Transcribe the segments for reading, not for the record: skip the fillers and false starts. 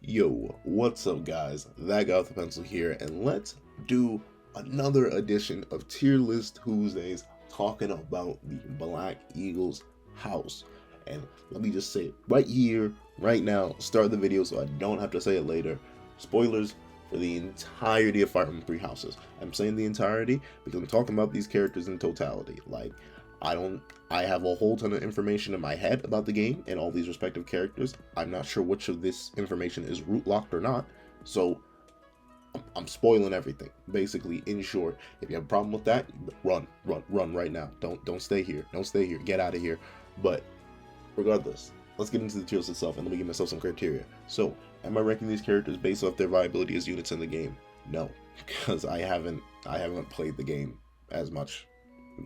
Yo, what's up guys? That guy with the pencil here, and let's do another edition of Tier List Tuesdays talking about the Black Eagles house. And let me just say it right here, right now, start the video so I don't have to say it later. Spoilers for the entirety of Fire Emblem 3 houses. I'm saying the entirety because I'm talking about these characters in totality. Like, I have a whole ton of information in my head about the game and all these respective characters. I'm not sure which of this information is root locked or not, so I'm spoiling everything. Basically, in short, if you have a problem with that, run right now. Don't stay here. Don't stay here. Get out of here. But regardless, let's get into the tier list itself, and let me give myself some criteria. So, am I ranking these characters based off their viability as units in the game? No, because I haven't played the game as much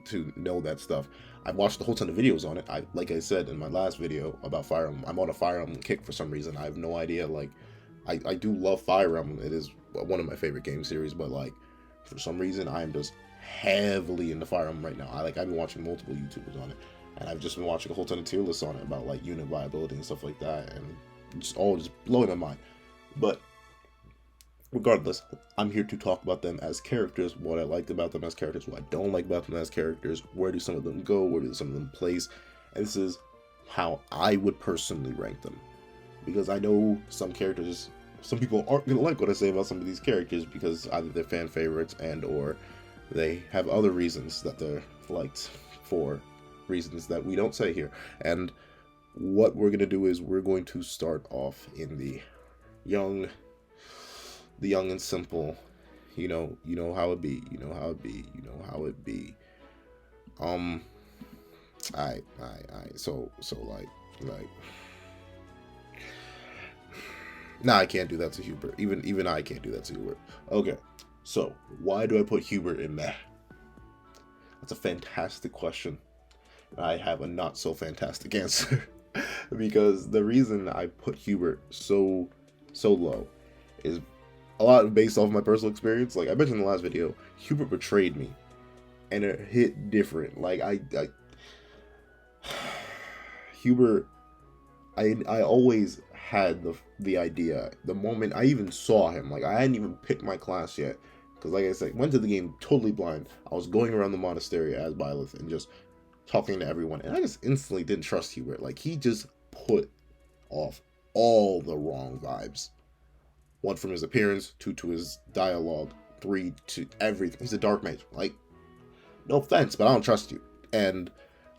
to know that stuff. I've watched a whole ton of videos on it. Like I said in my last video about Fire Emblem, I'm on a Fire Emblem kick for some reason. I have no idea. Like, I do love Fire Emblem. It is one of my favorite game series, but like, for some reason, I am just heavily into Fire Emblem right now. I've been watching multiple YouTubers on it, and I've just been watching a whole ton of tier lists on it about like unit viability and stuff like that, and just blowing my mind. But regardless, I'm here to talk about them as characters, what I liked about them as characters, what I don't like about them as characters, where do some of them go, where do some of them place, and this is how I would personally rank them. Because I know some characters, some people aren't going to like what I say about some of these characters because either they're fan favorites and or they have other reasons that they're liked for reasons that we don't say here. And what we're going to do is we're going to start off in the young and simple, you know how it be, alright, so like, nah, I can't do that to Hubert, even I can't do that to Hubert. Okay, so why do I put Hubert in there? That's a fantastic question. I have a not so fantastic answer. Because the reason I put Hubert so low is a lot based off my personal experience. Like I mentioned in the last video, Hubert betrayed me, and it hit different. Like Hubert, I always had the idea the moment I even saw him. Like I hadn't even picked my class yet, because like I said, went to the game totally blind. I was going around the monastery as Byleth and just talking to everyone, and I just instantly didn't trust Hubert. Like he just put off all the wrong vibes. 1 from his appearance, 2 to his dialogue, 3 to everything. He's a dark mage. Like, no offense, but I don't trust you. And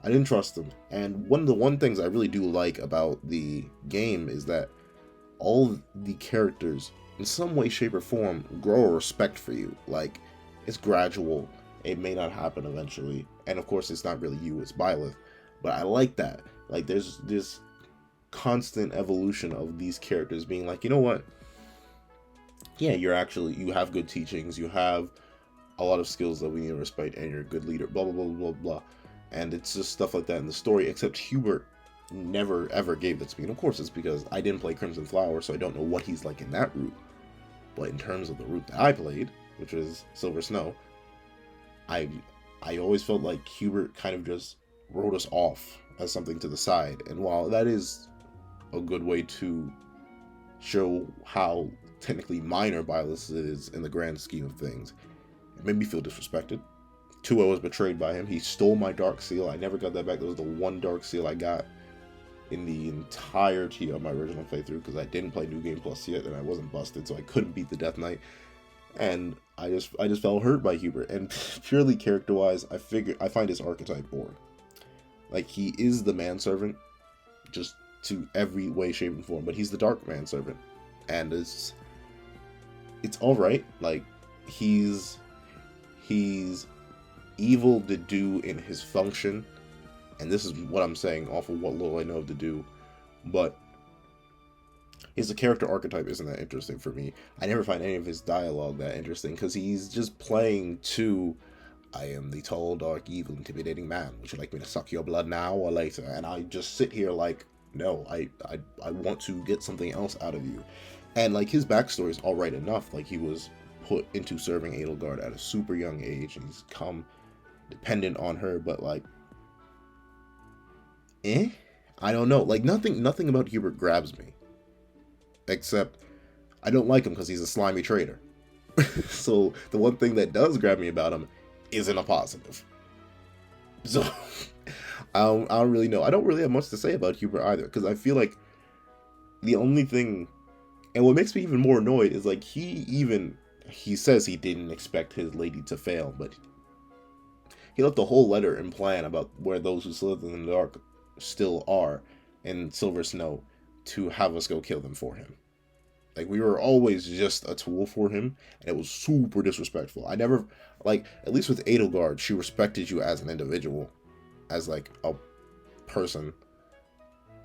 I didn't trust him. And one of the things I really do like about the game is that all the characters, in some way, shape, or form, grow a respect for you. Like, it's gradual. It may not happen eventually. And of course, it's not really you, it's Byleth. But I like that. Like, there's this constant evolution of these characters being like, you know what? Yeah, you have good teachings, you have a lot of skills that we need to respect, and you're a good leader, blah, blah, blah, blah, blah. And it's just stuff like that in the story, except Hubert never, ever gave that to me. And of course, it's because I didn't play Crimson Flower, so I don't know what he's like in that route. But in terms of the route that I played, which was Silver Snow, I always felt like Hubert kind of just wrote us off as something to the side. And while that is a good way to show how technically minor Byleth is in the grand scheme of things, it made me feel disrespected. 2, I was betrayed by him. He stole my Dark Seal. I never got that back. That was the one Dark Seal I got in the entirety of my original playthrough, because I didn't play New Game Plus yet, and I wasn't busted, so I couldn't beat the Death Knight. And I just felt hurt by Hubert. And purely character-wise, I find his archetype boring. Like, he is the manservant, just to every way, shape, and form, but he's the dark manservant. And it's all right. Like, he's evil to do in his function, and this is what I'm saying off of what little I know of to do, but his character archetype isn't that interesting for me. I never find any of his dialogue that interesting, because he's just playing to, I am the tall, dark, evil, intimidating man. Would you like me to suck your blood now or later? And I just sit here like, no, I want to get something else out of you. And like, his backstory is all right enough. Like, he was put into serving Edelgard at a super young age, and he's come dependent on her, but like, I don't know. Like, nothing about Hubert grabs me, except I don't like him because he's a slimy traitor. So the one thing that does grab me about him isn't a positive. So I don't really know. I don't really have much to say about Hubert either, because I feel like the only thing, and what makes me even more annoyed is like he says he didn't expect his lady to fail, but he left a whole letter and plan about where those who slither in the dark still are in Silver Snow to have us go kill them for him. Like, we were always just a tool for him, and it was super disrespectful. I never, like, at least with Edelgard, she respected you as an individual, as, like, a person.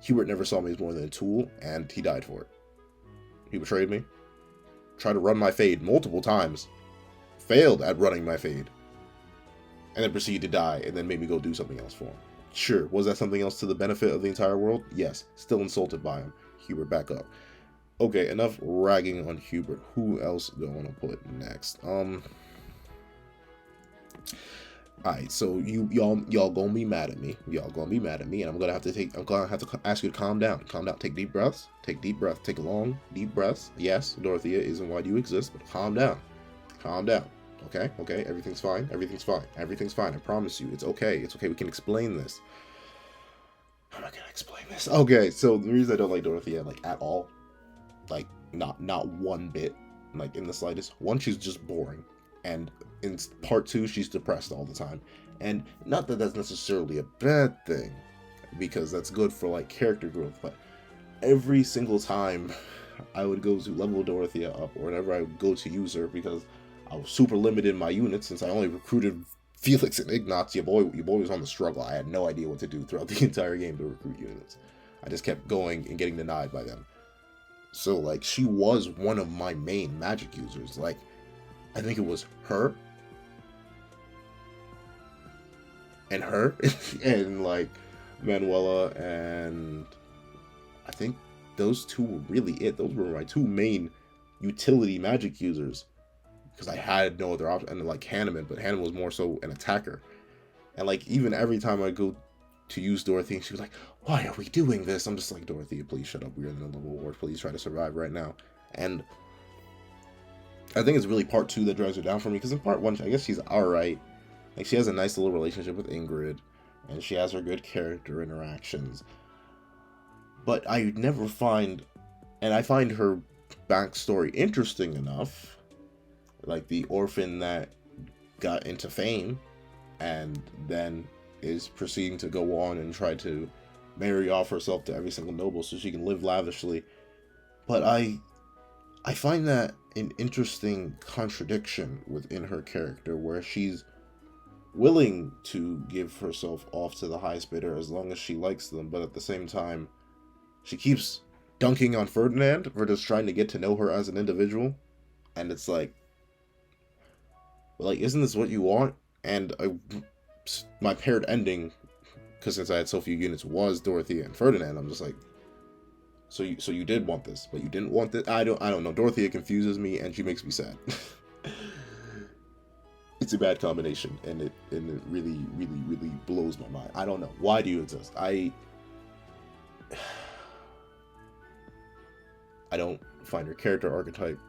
Hubert never saw me as more than a tool, and he died for it. He betrayed me, tried to run my fade multiple times, failed at running my fade, and then proceeded to die, and then made me go do something else for him. Sure, was that something else to the benefit of the entire world? Yes. Still insulted by him. Hubert, back up. Okay, enough ragging on Hubert. Who else do I want to put next? Alright, so y'all gonna be mad at me. Y'all gonna be mad at me, and I'm gonna have to ask you to calm down. Calm down. Take deep breaths. Take deep breaths. Take long, deep breaths. Yes, Dorothea isn't why you exist, but calm down. Calm down. Okay? Okay, everything's fine. Everything's fine. Everything's fine. I promise you. It's okay. It's okay. We can explain this. How am I gonna explain this? Okay, so the reason I don't like Dorothea, like, at all, like, not one bit, like, in the slightest. One, she's just boring, and in part two, she's depressed all the time. And not that that's necessarily a bad thing, because that's good for, like, character growth, but every single time I would go to level Dorothea up, or whenever I would go to use her, because I was super limited in my units, since I only recruited Felix and Ignatz. Your boy was on the struggle. I had no idea what to do throughout the entire game to recruit units. I just kept going and getting denied by them. So, like, she was one of my main magic users. Like, I think it was her. And her. And, like, Manuela. And I think those two were really it. Those were my two main utility magic users. Because I had no other option. And, like, Hanneman. But Hanneman was more so an attacker. And, like, even every time I go to use Dorothea, she was like, why are we doing this? I'm just like, Dorothea, please shut up. We're in the middle of a war. Please try to survive right now. And I think it's really part two that drives her down for me, because in part one, I guess she's alright. Like, she has a nice little relationship with Ingrid, and she has her good character interactions. But I never find, and I find her backstory interesting enough, like the orphan that got into fame, and then is proceeding to go on and try to marry off herself to every single noble so she can live lavishly. But I find that an interesting contradiction within her character, where she's willing to give herself off to the highest bidder as long as she likes them, but at the same time, she keeps dunking on Ferdinand for just trying to get to know her as an individual. And it's like, well, like, isn't this what you want? And my paired ending, because since I had so few units, was Dorothea and Ferdinand. I'm just like, so you did want this, but you didn't want this. I don't know. Dorothea confuses me, and she makes me sad. It's a bad combination, and it really, really, really blows my mind. I don't know. Why do you exist? I don't find her character archetype.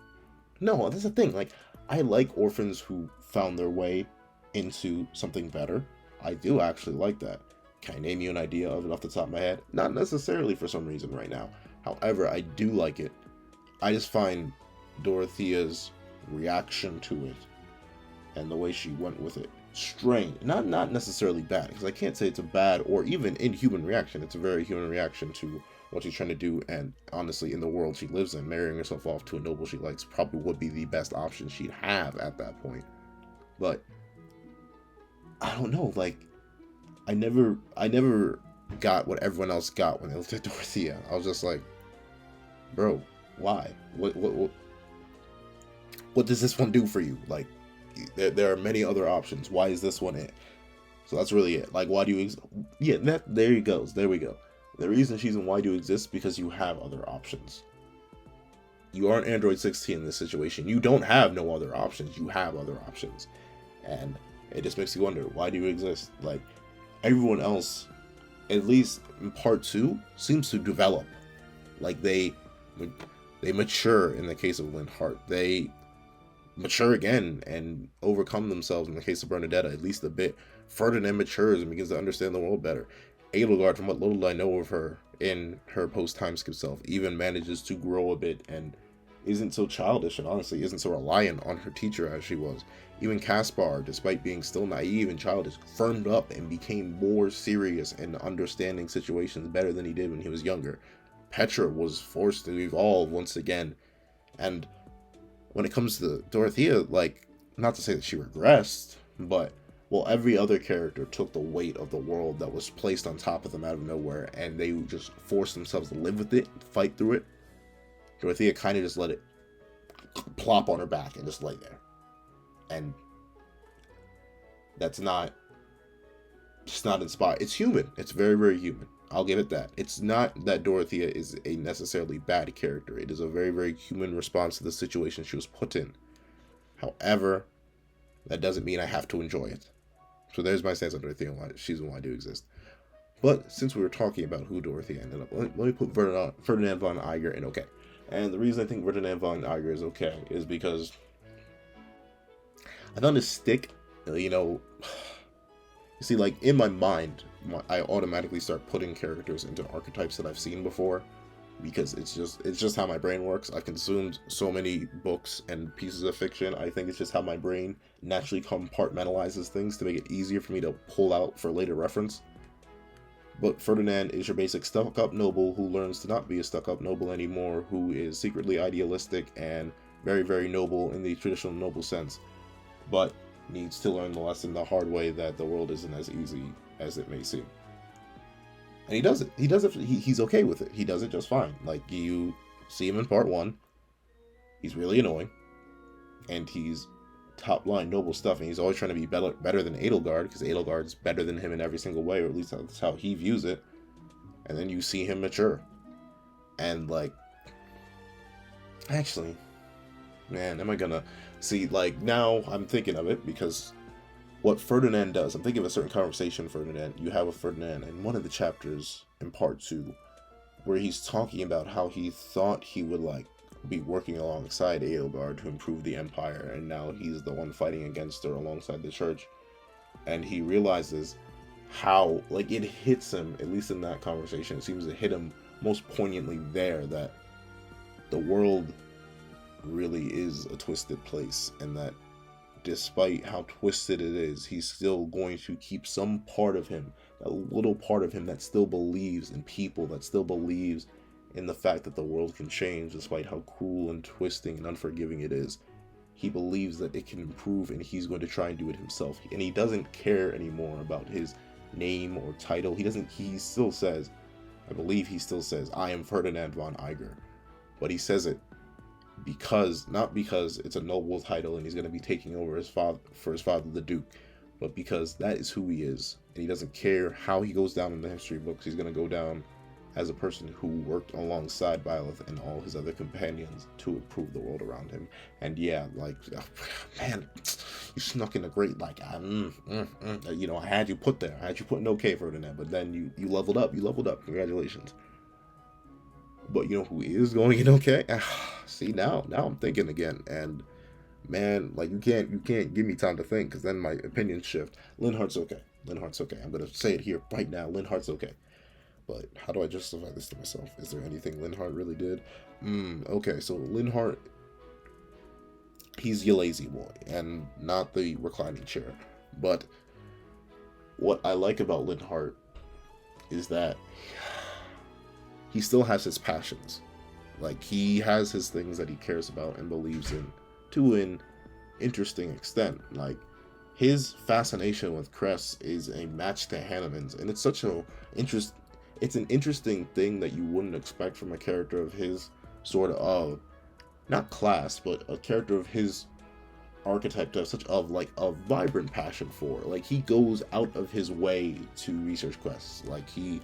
No, that's the thing. Like, I like orphans who found their way into something better. I do actually like that. Can I name you an idea of it off the top of my head? Not necessarily for some reason right now. However, I do like it. I just find Dorothea's reaction to it and the way she went with it strange. Not necessarily bad, because I can't say it's a bad or even inhuman reaction. It's a very human reaction to what she's trying to do, and honestly, in the world she lives in, marrying herself off to a noble she likes probably would be the best option she'd have at that point. But I don't know, like, I never got what everyone else got when they looked at Dorothea. I was just like, bro, why? What does this one do for you? Like, there are many other options. Why is this one it? So that's really it. Like, why do you there he goes. There we go. The reason she's in Why Do You Exist, because you have other options. You aren't Android 16 in this situation. You don't have no other options. You have other options. And it just makes you wonder, why do you exist? Like, everyone else, at least in part 2, seems to develop. Like, They mature in the case of Linheart. They mature again and overcome themselves in the case of Bernadette, at least a bit. Ferdinand matures and begins to understand the world better. Edelgard, from what little I know of her in her post-time skip self, even manages to grow a bit and isn't so childish and honestly isn't so reliant on her teacher as she was. Even Kaspar, despite being still naive and childish, firmed up and became more serious and understanding situations better than he did when he was younger. Petra was forced to evolve once again. And when it comes to Dorothea, like, not to say that she regressed, but, well, every other character took the weight of the world that was placed on top of them out of nowhere, and they just forced themselves to live with it, fight through it. Dorothea kind of just let it plop on her back and just lay there. And that's not, it's not inspired. It's human. It's very, very human. I'll give it that. It's not that Dorothea is a necessarily bad character. It is a very, very human response to the situation she was put in. However, that doesn't mean I have to enjoy it. So there's my stance on Dorothea and why she's and why I do exist. But since we were talking about who Dorothea ended up, let me put Ferdinand von Eiger in okay. And the reason I think Ferdinand von Eiger is okay is because I found his stick, you see, like, in my mind, I automatically start putting characters into archetypes that I've seen before, because it's just how my brain works. I've consumed so many books and pieces of fiction. I think it's just how my brain naturally compartmentalizes things to make it easier for me to pull out for later reference. But Ferdinand is your basic stuck-up noble who learns to not be a stuck-up noble anymore, who is secretly idealistic and very, very noble in the traditional noble sense, but needs to learn the lesson the hard way that the world isn't as easy as it may seem. And he does it. He's okay with it. He does it just fine. Like, you see him in part 1. He's really annoying. And he's top-line noble stuff. And he's always trying to be better than Edelgard, because Edelgard's better than him in every single way, or at least that's how he views it. And then you see him mature. And, like, actually, man, am I gonna... See, like, now I'm thinking of it, because what Ferdinand does, I'm thinking of a certain conversation Ferdinand, you have with Ferdinand in one of the chapters in part 2, where he's talking about how he thought he would, like, be working alongside Edelgard to improve the Empire, and now he's the one fighting against her alongside the Church. And he realizes how, like, it hits him, at least in that conversation, it seems to hit him most poignantly there, that the world really is a twisted place, and that despite how twisted it is, he's still going to keep some part of him, that little part of him that still believes in people, that still believes in the fact that the world can change despite how cruel and twisting and unforgiving it is. He believes that it can improve, and he's going to try and do it himself. And he doesn't care anymore about his name or title. He still says, I believe he still says, I am Ferdinand von Eiger. But he says it not because it's a noble title and he's going to be taking over his father the Duke, but because that is who he is, and he doesn't care how he goes down in the history books. He's going to go down as a person who worked alongside Byleth and all his other companions to improve the world around him. And yeah, like, man, you snuck in a great, like, I had you put there. I had you put in okay, Ferdinand, but then you leveled up. Congratulations. But you know who is going in okay? See, now I'm thinking again, and man, like, you can't give me time to think, because then my opinions shift. Linheart's okay. I'm gonna say it here right now. Linheart's okay. But how do I justify this to myself? Is there anything Linheart really did? Okay, so Linheart, he's your lazy boy, and not the reclining chair. But what I like about Linheart is that he still has his passions. Like, he has his things that he cares about and believes in to an interesting extent. Like, his fascination with Cress is a match to Hanneman's, and it's an interesting thing that you wouldn't expect from a character of his sort of, not class, but a character of his archetype to have such a vibrant passion for. Like, he goes out of his way to research quests. Like, he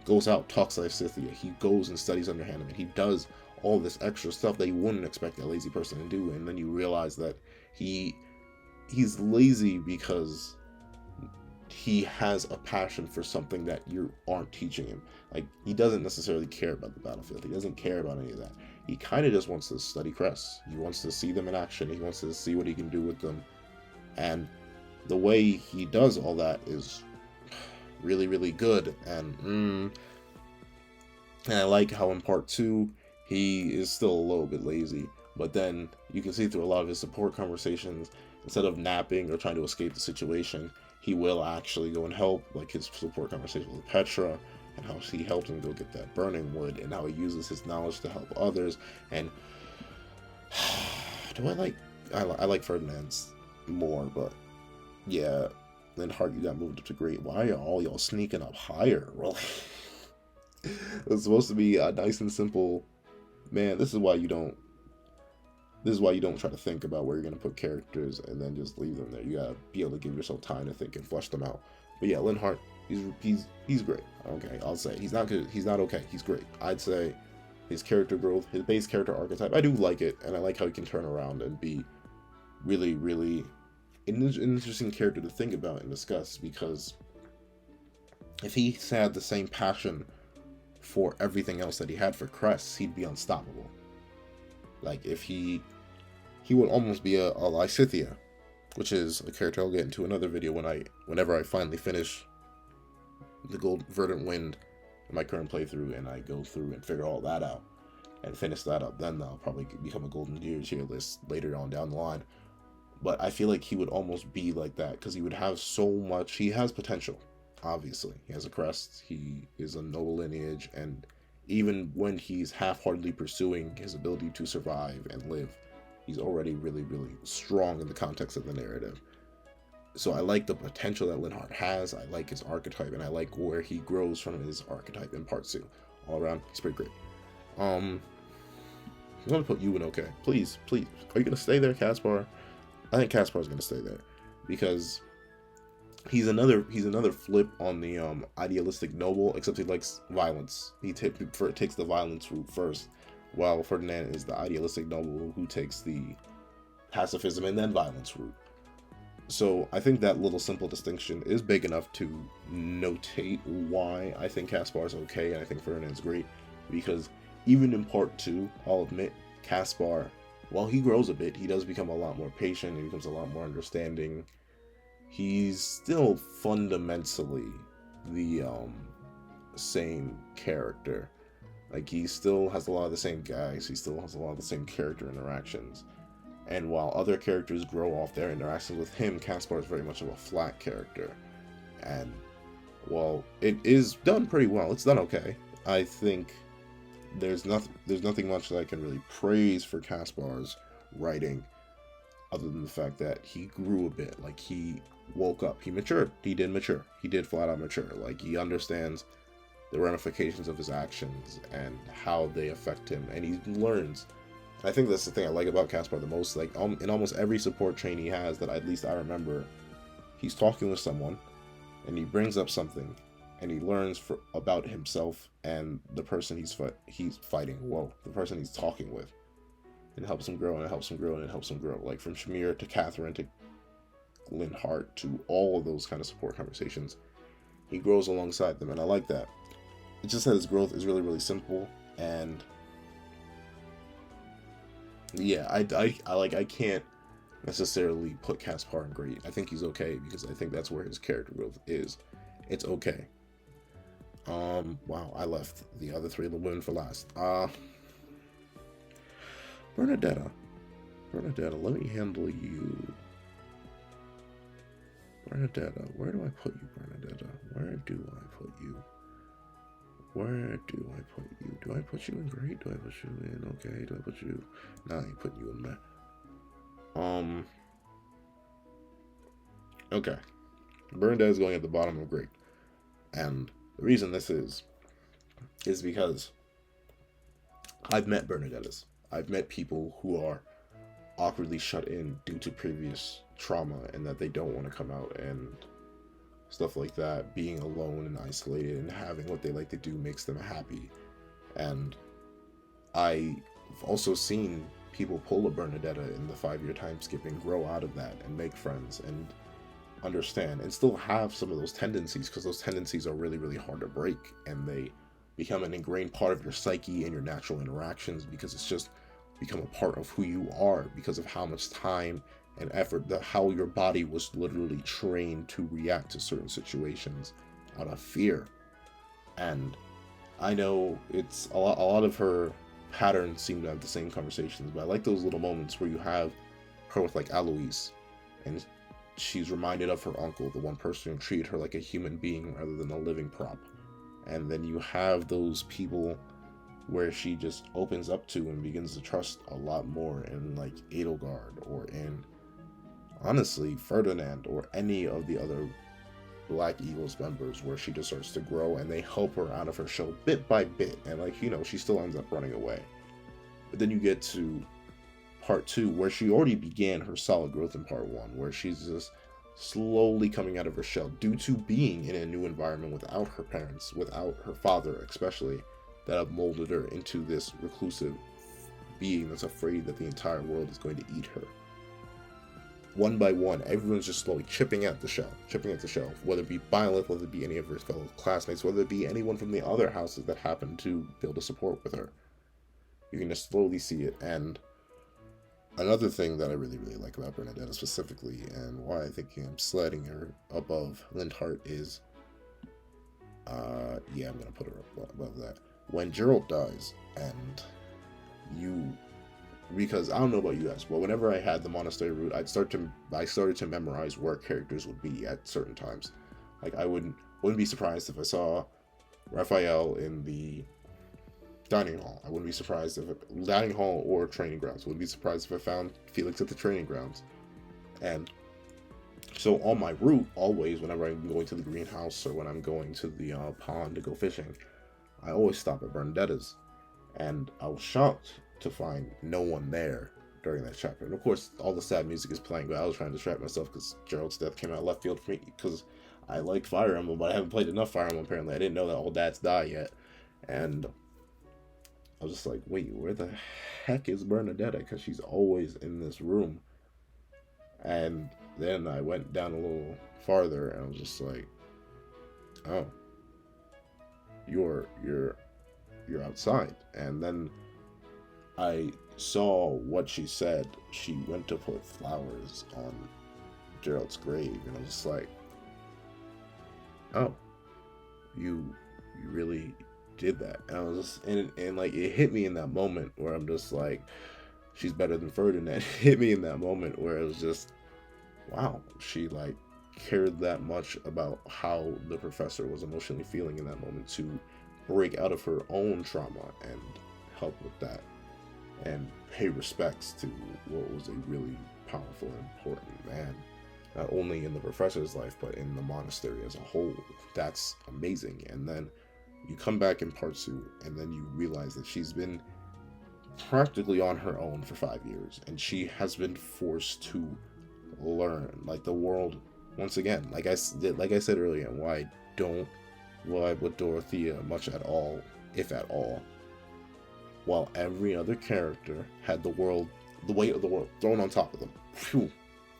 goes out, talks to Scythia, he goes and studies under Hanneman, he does all this extra stuff that you wouldn't expect a lazy person to do, and then you realize that he's lazy because he has a passion for something that you aren't teaching him. Like, he doesn't necessarily care about the battlefield, he doesn't care about any of that. He kind of just wants to study Cress. He wants to see them in action. He wants to see what he can do with them. And the way he does all that is really, really good. And I like how in part 2, he is still a little bit lazy. But then you can see through a lot of his support conversations, instead of napping or trying to escape the situation, he will actually go and help, like his support conversation with Petra, and how she helped him go get that burning wood, and how he uses his knowledge to help others. And I like Ferdinand's more, but yeah, Linheart, you got moved up to great. Why are all y'all sneaking up higher? Really? It's supposed to be a nice and simple. Man, this is why you don't try to think about where you're gonna put characters and then just leave them there. You gotta be able to give yourself time to think and flesh them out. But yeah, Linheart, he's great. Okay, I'll say he's not good. He's not okay. He's great. I'd say his character growth, his base character archetype, I do like it, and I like how he can turn around and be really, really an interesting character to think about and discuss. Because if he had the same passion for everything else that he had for Cress, he'd be unstoppable. Like, if he would almost be a Lysithea, which is a character I'll get into another video whenever I finally finish the Gold Verdant Wind in my current playthrough, and I go through and figure all that out and finish that up. Then I'll probably become a Golden Gear tier list later on down the line. But I feel like he would almost be like that, because he would have so much. He has potential, obviously. He has a crest. He is a noble lineage, and even when he's half-heartedly pursuing his ability to survive and live, he's already really, really strong in the context of the narrative. So I like the potential that Linheart has. I like his archetype, and I like where he grows from his archetype in part 2. All around, he's pretty great. I'm gonna put you in okay. Please. Are you gonna stay there, Kaspar? I think Kaspar's gonna stay there, because he's another flip on the idealistic noble, except he likes violence. He takes the violence route first, while Ferdinand is the idealistic noble who takes the pacifism and then violence route. So I think that little simple distinction is big enough to notate why I think Kaspar's okay and I think Ferdinand's great. Because even in part 2, I'll admit, Kaspar, while he grows a bit, he does become a lot more patient, he becomes a lot more understanding. He's still fundamentally the same character. Like, he still has a lot of the same guys, he still has a lot of the same character interactions. And while other characters grow off their interactions with him, Kaspar is very much of a flat character. And while it is done pretty well, it's done okay. I think there's nothing much that I can really praise for Kaspar's writing, other than the fact that he grew a bit. Like, he woke up, he matured, he did flat out mature. Like, he understands the ramifications of his actions and how they affect him, and he learns. I think that's the thing I like about Kaspar the most. Like, in almost every support chain he has that at least I remember, he's talking with someone, and he brings up something, and he learns about himself and the person he's fighting. The person he's talking with. It helps him grow, and it helps him grow, and it helps him grow. Like, from Shamir to Catherine to Linheart to all of those kind of support conversations, he grows alongside them, and I like that. It's just that his growth is really, really simple, and yeah, I can't necessarily put Kaspar in great. I think he's okay, because I think that's where his character growth is. It's okay. Wow, I left the other three of the women for last. Bernadette, let me handle you. Bernadette, where do I put you, Bernadette? Where do I put you? Do I put you in great? Do I put you in okay? Do I put you... Nah, I ain't putting you in that. Okay. Bernadette is going at the bottom of great. And the reason this is because I've met Bernadettes. I've met people who are awkwardly shut in due to previous trauma, and that they don't want to come out, and stuff like that. Being alone and isolated and having what they like to do makes them happy. And I've also seen people pull a Bernadette in the 5-year time skip and grow out of that and make friends and understand and still have some of those tendencies, because those tendencies are really, really hard to break, and they become an ingrained part of your psyche and your natural interactions, because it's just become a part of who you are because of how much time and effort, how your body was literally trained to react to certain situations out of fear. And I know it's a lot of her patterns seem to have the same conversations, but I like those little moments where you have her with like Eloise, and she's reminded of her uncle, the one person who treated her like a human being rather than a living prop. And then you have those people where she just opens up to and begins to trust a lot more in like Edelgard, or in honestly Ferdinand, or any of the other Black Eagles members, where she just starts to grow and they help her out of her shell bit by bit, and like, she still ends up running away. But then you get to part 2, where she already began her solid growth in part 1, where she's just slowly coming out of her shell due to being in a new environment without her parents, without her father especially, that have molded her into this reclusive being that's afraid that the entire world is going to eat her. One by one, everyone's just slowly chipping at the shell, whether it be Violet, whether it be any of her fellow classmates, whether it be anyone from the other houses that happen to build a support with her. You can just slowly see it. And another thing that I really, really like about Bernadette specifically, and why I think I'm sliding her above Linheart, is, I'm going to put her above that. When Geralt dies, and because I don't know about you guys, but whenever I had the monastery route, I started to memorize where characters would be at certain times. Like, I wouldn't be surprised if I saw Raphael in the dining hall. I wouldn't be surprised if dining hall or training grounds. I wouldn't be surprised if I found Felix at the training grounds. And so on my route, always, whenever I'm going to the greenhouse or when I'm going to the pond to go fishing, I always stop at Bernadette's. And I was shocked to find no one there during that chapter. And of course, all the sad music is playing, but I was trying to distract myself because Gerald's death came out left field for me, because I like Fire Emblem, but I haven't played enough Fire Emblem apparently. I didn't know that all dads die yet. And I was just like, wait, where the heck is Bernadette? Because she's always in this room. And then I went down a little farther and I was just like, oh, you're outside. And then I saw what she said. She went to put flowers on Gerald's grave, and I was just like, oh, you really did that. And I was just, and like, it hit me in that moment where I'm just like, she's better than Ferdinand. It hit me in that moment where it was just, wow, she like cared that much about how the professor was emotionally feeling in that moment to break out of her own trauma and help with that and pay respects to what was a really powerful and important man, not only in the professor's life but in the monastery as a whole. That's amazing. And then you come back in part 2 and then you realize that she's been practically on her own for 5 years, and she has been forced to learn like the world once again. Like I said earlier, why don't vibe with Dorothea much at all, if at all, while every other character had the weight of the world thrown on top of them. Phew,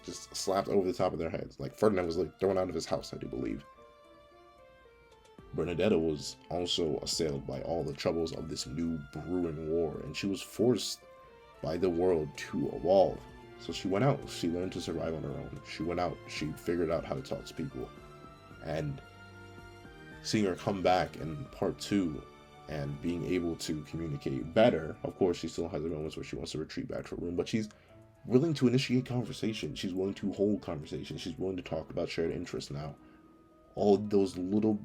just slapped over the top of their heads. Like Ferdinand was like thrown out of his house, I do believe. Bernadette was also assailed by all the troubles of this new brewing war, and she was forced by the world to evolve. So she went out, she learned to survive on her own. She went out, she figured out how to talk to people. And seeing her come back in part 2 and being able to communicate better, of course she still has the moments where she wants to retreat back to her room, but she's willing to initiate conversation, she's willing to hold conversation, she's willing to talk about shared interests now. All those little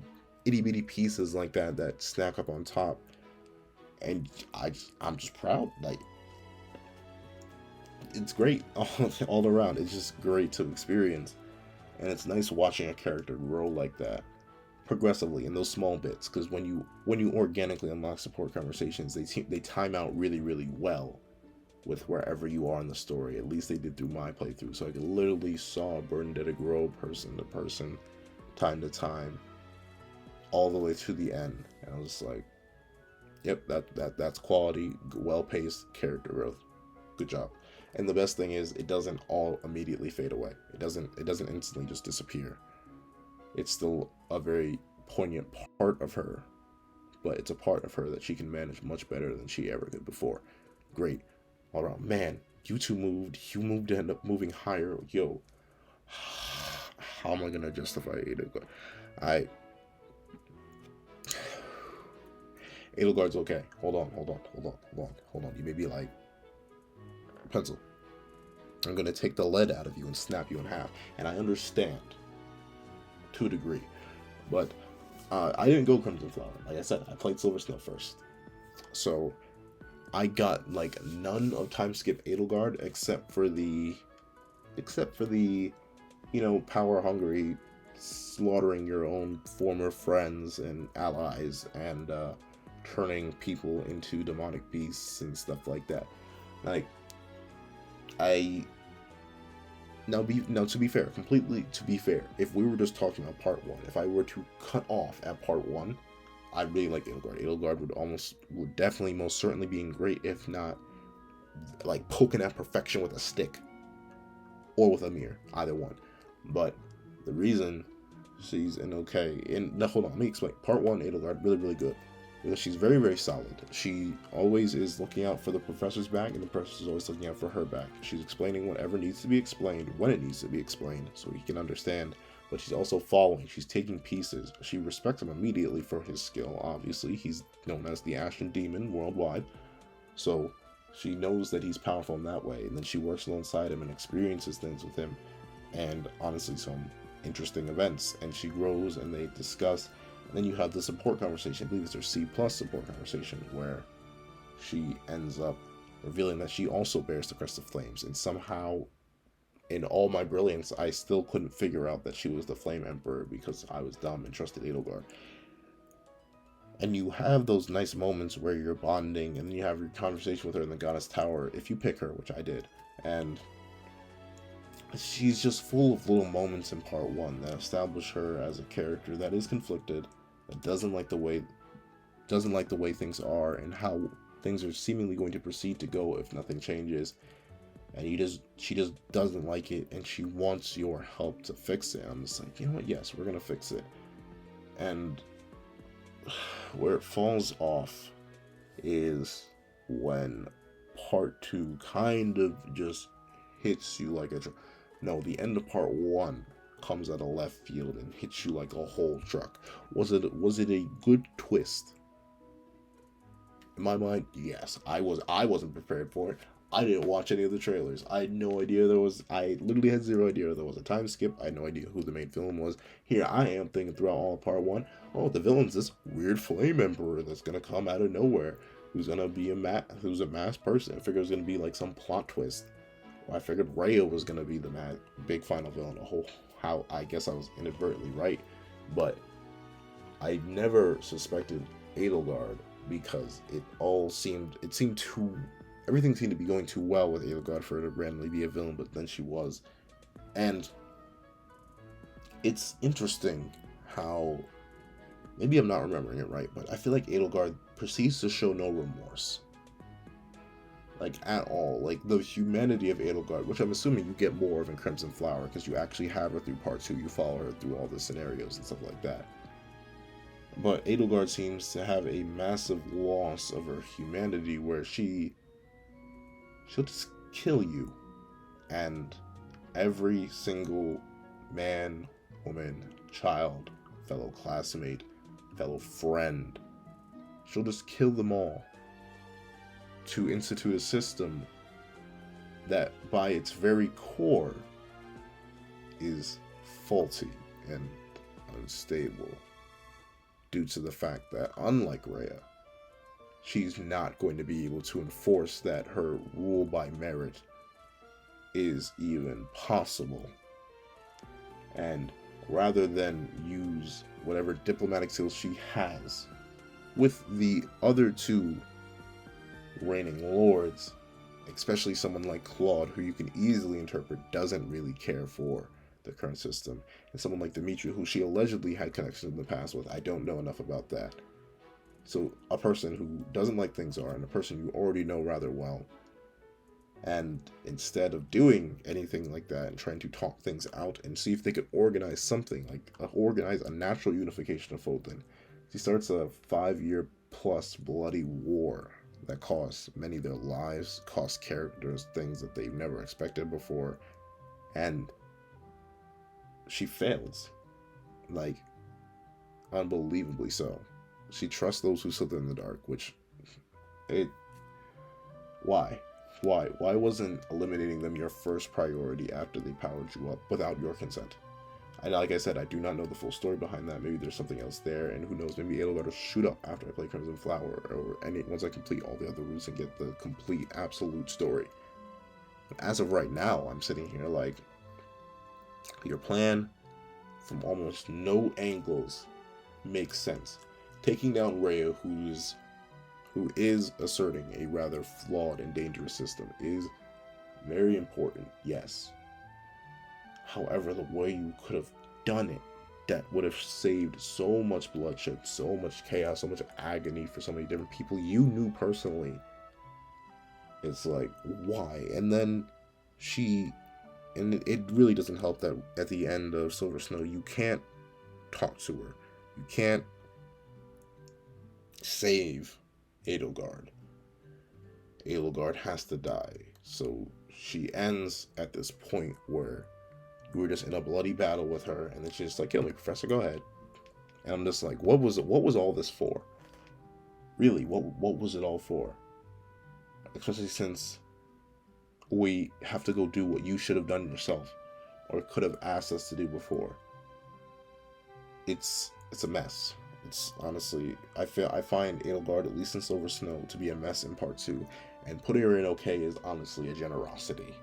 itty-bitty pieces like that snack up on top, and I'm just proud. Like, it's great all around. It's just great to experience, and it's nice watching a character grow like that progressively in those small bits, because when you organically unlock support conversations, they time out really, really well with wherever you are in the story. At least they did through my playthrough, so I could literally saw Bernadette grow person to person, time to time, all the way to the end. And I was just like, yep, that's quality, well-paced character growth. Good job. And the best thing is, it doesn't all immediately fade away. It doesn't instantly just disappear. It's still a very poignant part of her but it's a part of her that she can manage much better than she ever could before. Great. All around. Man, you two moved. You moved to end up moving higher. Yo, how am I going to justify Edelgard? Edelgard's okay. Hold on. You may be like, pencil. I'm going to take the lead out of you and snap you in half. And I understand, to a degree. But I didn't go Crimson Flower. Like I said, I played Silver Snow first. So I got like none of time skip Edelgard except for the power hungry, slaughtering your own former friends and allies and turning people into demonic beasts and stuff like that. Like Now, to be fair, if we were just talking about part 1, if I were to cut off at part 1, I really like Edelgard. Edelgard would definitely, most certainly be great, if not, like, poking at perfection with a stick. Or with a mirror, either one. But the reason she's hold on, let me explain. Part 1, Edelgard, really, really good. Because she's very, very solid. She always is looking out for the professor's back, and the professor's always looking out for her back. She's explaining whatever needs to be explained, when it needs to be explained, so he can understand. But she's also following. She's taking pieces. She respects him immediately for his skill, obviously. He's known as the Ashen Demon worldwide. So she knows that he's powerful in that way. And then she works alongside him and experiences things with him. And honestly, some interesting events. And she grows, and they discuss. Then you have the support conversation. I believe it's her C+ support conversation, where she ends up revealing that she also bears the Crest of Flames. And somehow, in all my brilliance, I still couldn't figure out that she was the Flame Emperor because I was dumb and trusted Edelgard. And you have those nice moments where you're bonding, and then you have your conversation with her in the Goddess Tower, if you pick her, which I did. And she's just full of little moments in part 1 that establish her as a character that is conflicted, that doesn't like the way things are and how things are seemingly going to proceed to go if nothing changes. And she just doesn't like it, and she wants your help to fix it. I'm just like, you know what? Yes, we're gonna fix it. And where it falls off is when part 2 kind of just hits you like the end of part 1 comes out of left field and hits you like a whole truck. Was it a good twist? In my mind, yes. I wasn't prepared for it. I didn't watch any of the trailers. I had no idea I literally had zero idea there was a time skip. I had no idea who the main villain was. Here I am thinking throughout all of part 1, oh, the villain's this weird Flame Emperor that's gonna come out of nowhere, who's a masked person. I figured it was gonna be like some plot twist. I figured Rhea was going to be the big final villain. I guess I was inadvertently right. But I never suspected Edelgard because everything seemed to be going too well with Edelgard for her to randomly be a villain, but then she was. And it's interesting how, maybe I'm not remembering it right, but I feel like Edelgard proceeds to show no remorse. Like, at all. Like, the humanity of Edelgard, which I'm assuming you get more of in Crimson Flower, because you actually have her through part 2, you follow her through all the scenarios and stuff like that. But Edelgard seems to have a massive loss of her humanity, where she'll just kill you. And every single man, woman, child, fellow classmate, fellow friend, she'll just kill them all to institute a system that by its very core is faulty and unstable, due to the fact that, unlike Rhea, she's not going to be able to enforce that her rule by merit is even possible. And rather than use whatever diplomatic skills she has with the other 2 reigning lords, especially someone like Claude, who you can easily interpret doesn't really care for the current system, and someone like Dimitri, who she allegedly had connections in the past with. I don't know enough about that. So a person who doesn't like things are, and a person you already know rather well, and instead of doing anything like that and trying to talk things out and see if they could organize something, like organize a natural unification of Fodlan, She starts a 5-year plus bloody war that costs many their lives, costs characters things that they've never expected before, and she fails. Like, unbelievably so. She trusts those who slither in the dark, which it why? Why wasn't eliminating them your first priority after they powered you up without your consent? And like I said, I do not know the full story behind that. Maybe there's something else there, and who knows, maybe Edelgard will shoot up after I play Crimson Flower, or once I complete all the other routes and get the complete, absolute story. But as of right now, I'm sitting here like, your plan from almost no angles makes sense. Taking down Rhea, who is asserting a rather flawed and dangerous system, is very important, yes. However, the way you could have done it, that would have saved so much bloodshed, so much chaos, so much agony for so many different people you knew personally. It's like, why? And then it really doesn't help that at the end of Silver Snow, you can't talk to her. You can't save Edelgard. Edelgard has to die. So she ends at this point where you were just in a bloody battle with her, and then she's just like, kill me, Professor, go ahead. And I'm just like, what was all this for? Really, what was it all for? Especially since we have to go do what you should have done yourself, or could have asked us to do before. It's a mess. It's honestly, I find Edelgard, at least in Silver Snow, to be a mess in part 2, and putting her in okay is honestly a generosity.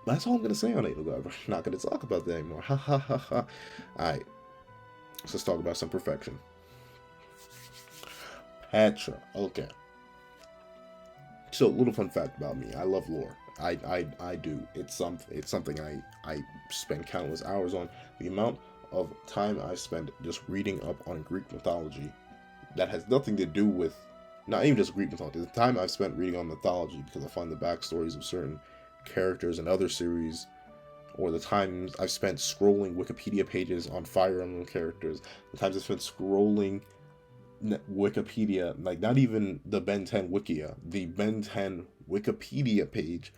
That's all I'm going to say on Edelgard. We're not going to talk about that anymore. Ha ha ha ha. Alright. Let's talk about some perfection. Petra. Okay. So, little fun fact about me. I love lore. I do. It's something I spend countless hours on. The amount of time I've spent just reading up on Greek mythology that has nothing to do with, not even just Greek mythology, the time I've spent reading on mythology because I find the backstories of certain characters in other series, or the times I've spent scrolling Wikipedia pages on Fire Emblem characters, the times I've spent scrolling Wikipedia, like not even the Ben 10 Wikia, the Ben 10 Wikipedia page,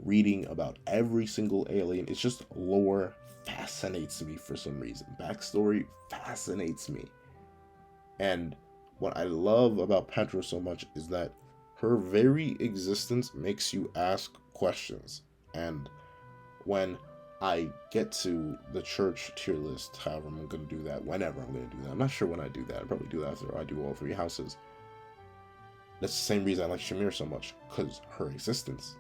reading about every single alien. It's just lore fascinates me for some reason. Backstory fascinates me. And what I love about Petra so much is that her very existence makes you ask questions. And when I get to the church tier list, however I'm going to do that, whenever I'm going to do that, I'm not sure when I do that. I'll probably do that after I do all 3 houses. That's the same reason I like Shamir so much, because her existence,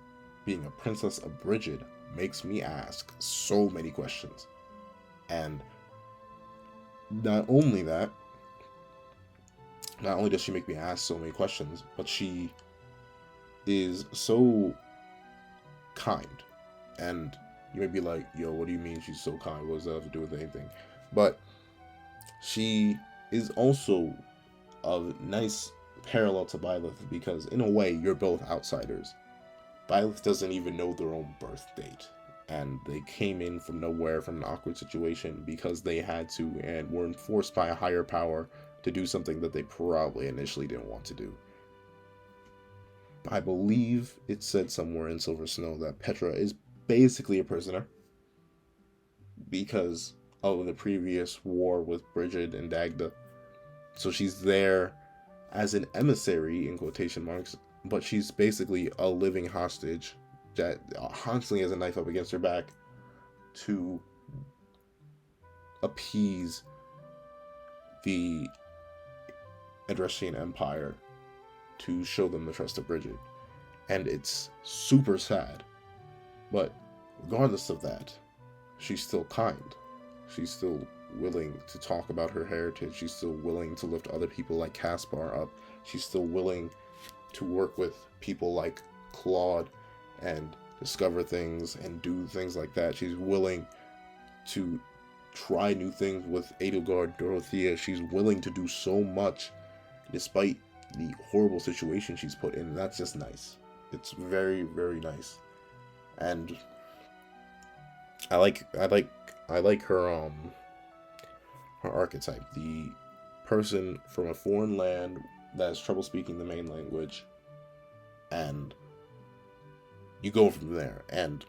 being a princess of Brigid, makes me ask so many questions. And not only that, not only does she make me ask so many questions, but she is so kind. And you may be like, yo, what do you mean she's so kind? What does that have to do with anything? But she is also a nice parallel to Byleth, because in a way, you're both outsiders. Byleth doesn't even know their own birth date. And they came in from nowhere, from an awkward situation, because they had to and were enforced by a higher power to do something that they probably initially didn't want to do. I believe it said somewhere in Silver Snow that Petra is basically a prisoner because of the previous war with Brigid and Dagda. So she's there as an emissary, in quotation marks, but she's basically a living hostage that constantly has a knife up against her back to appease the Adrestian Empire, to show them the trust of Brigid. And it's super sad. But regardless of that, she's still kind. She's still willing to talk about her heritage. She's still willing to lift other people like Kaspar up. She's still willing to work with people like Claude and discover things and do things like that. She's willing to try new things with Edelgard, Dorothea. She's willing to do so much despite the horrible situation she's put in. That's just nice. It's very, very nice. And I like I like her archetype, the person from a foreign land that has trouble speaking the main language, and you go from there. And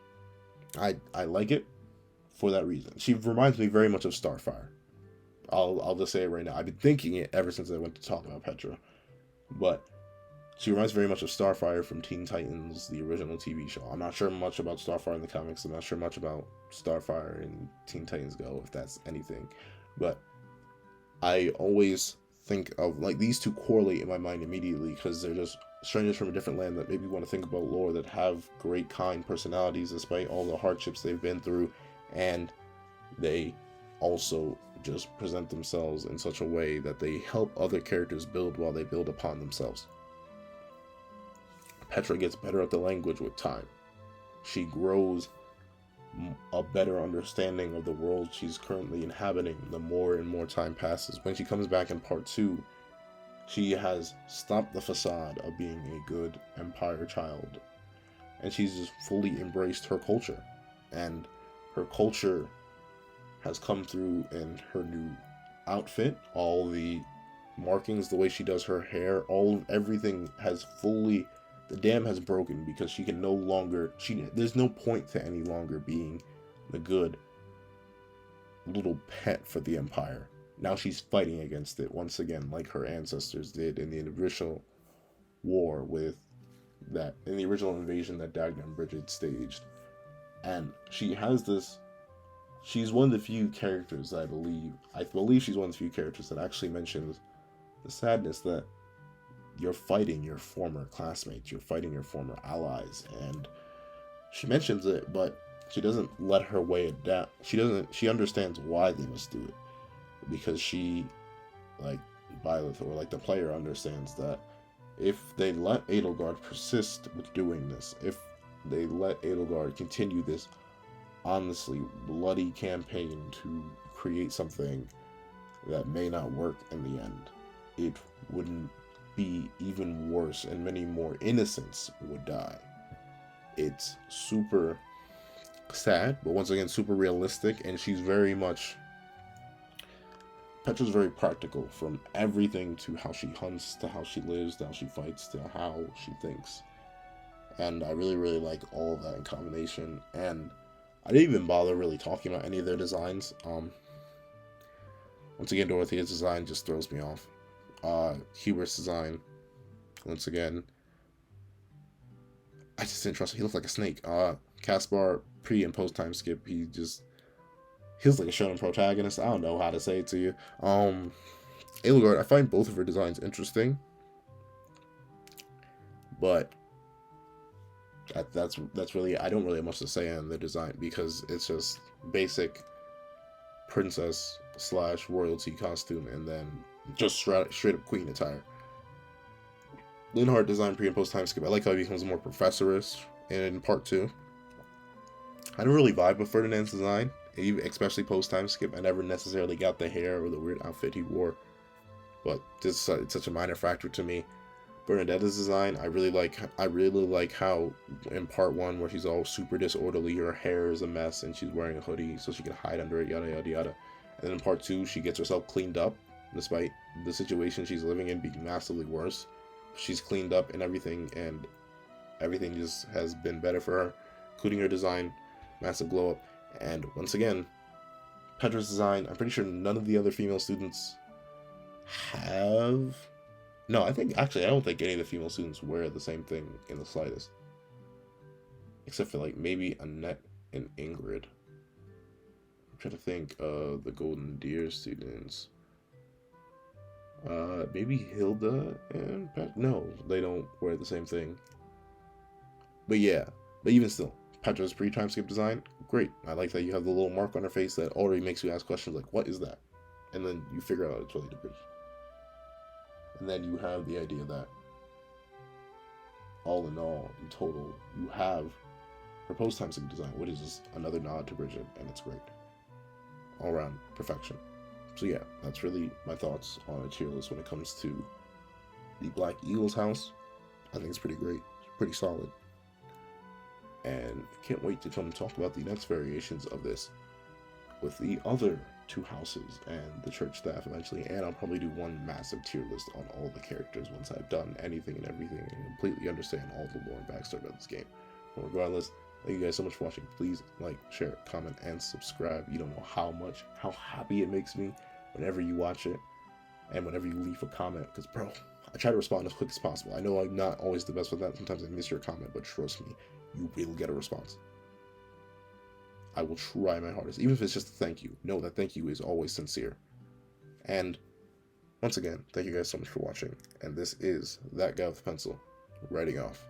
I like it for that reason. She reminds me very much of Starfire. I'll just say it right now. I've been thinking it ever since I went to talk about Petra, but she reminds very much of Starfire from Teen Titans, the original TV show. I'm not sure much about Starfire in the comics. I'm not sure much about Starfire in Teen Titans Go, if that's anything. But I always think of, like, these two correlate in my mind immediately because they're just strangers from a different land that maybe want to think about lore, that have great, kind personalities despite all the hardships they've been through, and they also just present themselves in such a way that they help other characters build while they build upon themselves. Petra gets better at the language with time. She grows a better understanding of the world she's currently inhabiting the more and more time passes. When she comes back in part 2, she has stopped the facade of being a good Empire child, and she's just fully embraced her culture. And her culture has come through in her new outfit, all the markings, the way she does her hair, everything has fully, the dam has broken because she can no longer, there's no point to any longer being the good little pet for the Empire. Now she's fighting against it once again, like her ancestors did in the original war with that, in the original invasion that Dagna and Bridget staged. And she has this, she's one of the few characters I believe she's one of the few characters that actually mentions the sadness that you're fighting your former classmates, you're fighting your former allies, and she mentions it, but she doesn't let her weigh it down. She understands why they must do it, because she, like Violet, or like the player, understands that if they let Edelgard persist with doing this, if they let Edelgard continue this honestly bloody campaign to create something that may not work in the end, it wouldn't be even worse, and many more innocents would die. It's super sad, but once again super realistic, and she's very much, Petra's very practical, from everything to how she hunts, to how she lives, to how she fights, to how she thinks. And I really, really like all of that in combination. And I didn't even bother really talking about any of their designs. Once again, Dorothea's design just throws me off. Hubert's design, once again, I just didn't trust him. He looked like a snake. Kaspar, pre and post time skip, he looks like a shonen protagonist. I don't know how to say it to you. Edelgard, I find both of her designs interesting, but that's really, I don't really have much to say on the design because it's just basic princess / royalty costume, and then just straight up queen attire. Linheart design pre and post time skip. I like how he becomes more professorish in part 2. I don't really vibe with Ferdinand's design, especially post time skip. I never necessarily got the hair or the weird outfit he wore, but it's such a minor factor to me. Bernadette's design, I really like how in part 1, where she's all super disorderly, her hair is a mess and she's wearing a hoodie so she can hide under it, yada yada yada. And then in part 2, she gets herself cleaned up despite the situation she's living in being massively worse. She's cleaned up and everything just has been better for her, including her design, massive glow up. And once again, Petra's design, I'm pretty sure none of the other female students have. No, I don't think any of the female students wear the same thing in the slightest. Except for, like, maybe Annette and Ingrid. I'm trying to think of the Golden Deer students. Maybe Hilda and Petra? No, they don't wear the same thing. But yeah, but even still, Petra's pre-time skip design, great. I like that you have the little mark on her face that already makes you ask questions like, what is that? And then you figure out it's really the bridge. And then you have the idea that, all in all, in total, you have her post-time skip design, which is just another nod to Bridget, and it's great. All around perfection. So yeah, that's really my thoughts on a tier list when it comes to the Black Eagles house. I think it's pretty great, pretty solid. And can't wait to come talk about the next variations of this. with the other two houses and the church staff eventually, and I'll probably do one massive tier list on all the characters once I've done anything and everything and completely understand all the lore and backstory about this game. But regardless, thank you guys so much for watching. Please like, share, comment, and subscribe. You don't know how happy it makes me whenever you watch it and whenever you leave a comment, because bro, I try to respond as quick as possible. I know I'm not always the best with that. Sometimes I miss your comment, but trust me, you will get a response. I will try my hardest, even if it's just a thank you. Know that thank you is always sincere. And once again, thank you guys so much for watching. And this is that guy with the pencil, writing off.